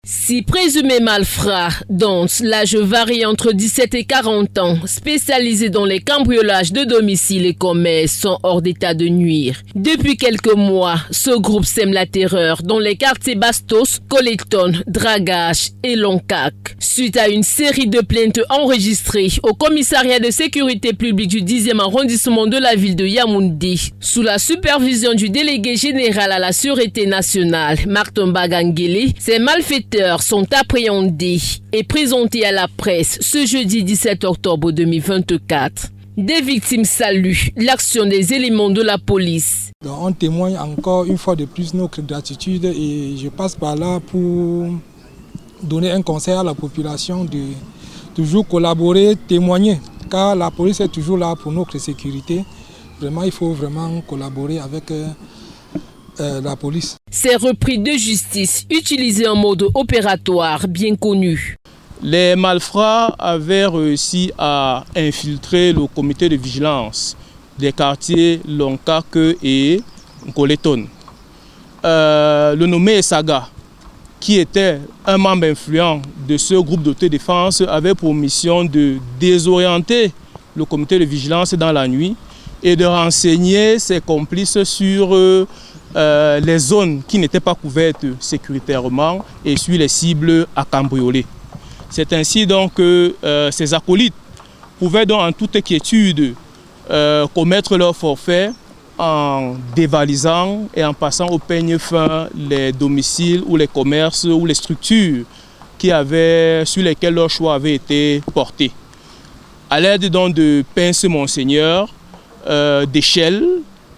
6 présumés malfrats, dont l'âge varie entre 17 et 40 ans, spécialisés dans les cambriolages de domicile et commerce, sont hors d'état de nuire. Depuis quelques mois, ce groupe sème la terreur dans les quartiers Bastos, Coleton, Dragache et Loncac. Suite à une série de plaintes enregistrées au commissariat de sécurité publique du 10e arrondissement de la ville de Yaoundé, sous la supervision du délégué général à la sûreté nationale, Martin Bagangele, ces malfaiteurs sont appréhendés et présentés à la presse ce jeudi 17 octobre 2024. Des victimes saluent l'action des éléments de la police. Donc on témoigne encore une fois de plus notre gratitude et je passe par là pour donner un conseil à la population de toujours collaborer, témoigner, car la police est toujours là pour notre sécurité. Vraiment, il faut vraiment collaborer avec la police. Ces repris de justice utilisés en mode opératoire bien connu. Les malfrats avaient réussi à infiltrer le comité de vigilance des quartiers Loncac et Coleton. Le nommé Saga, qui était un membre influent de ce groupe d'autodéfense, avait pour mission de désorienter le comité de vigilance dans la nuit et de renseigner ses complices sur les zones qui n'étaient pas couvertes sécuritairement et sur les cibles à cambrioler. C'est ainsi donc que ces acolytes pouvaient donc en toute quiétude commettre leur forfait en dévalisant et en passant au peigne fin les domiciles ou les commerces ou les structures sur lesquelles leur choix avait été porté. À l'aide donc de pinces Monseigneur, d'échelles,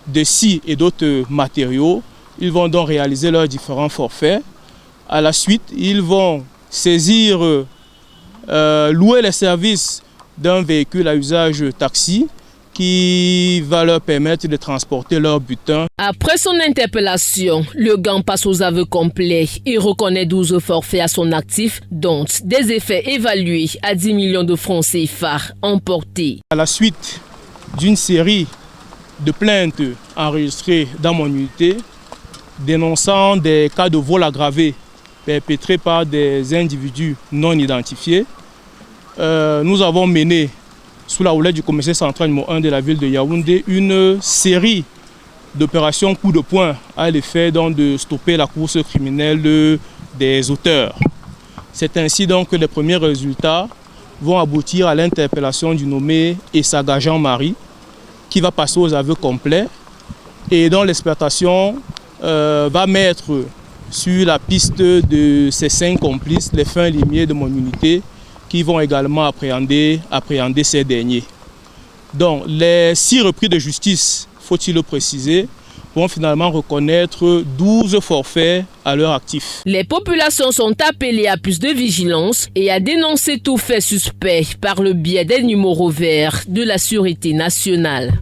de scies et d'autres matériaux, ils vont donc réaliser leurs différents forfaits. À la suite, ils vont saisir, louer les services d'un véhicule à usage taxi qui va leur permettre de transporter leur butin. Après son interpellation, le gang passe aux aveux complets et reconnaît 12 forfaits à son actif, dont des effets évalués à 10 millions de francs CFA emportés. À la suite d'une série de plaintes enregistrées dans mon unité, dénonçant des cas de vol aggravé perpétrés par des individus non identifiés, nous avons mené, sous la houlette du commissaire central numéro 1 de la ville de Yaoundé, une série d'opérations coup de poing à l'effet de stopper la course criminelle des auteurs. C'est ainsi donc que les premiers résultats vont aboutir à l'interpellation du nommé Essaga Jean-Marie, qui va passer aux aveux complets et dont l'exploitation va mettre sur la piste de ses 5 complices, les fins limiers de mon unité, qui vont également appréhender ces derniers. Donc les 6 repris de justice, faut-il le préciser, vont finalement reconnaître 12 forfaits à leur actif. Les populations sont appelées à plus de vigilance et à dénoncer tout fait suspect par le biais des numéros verts de la sûreté nationale.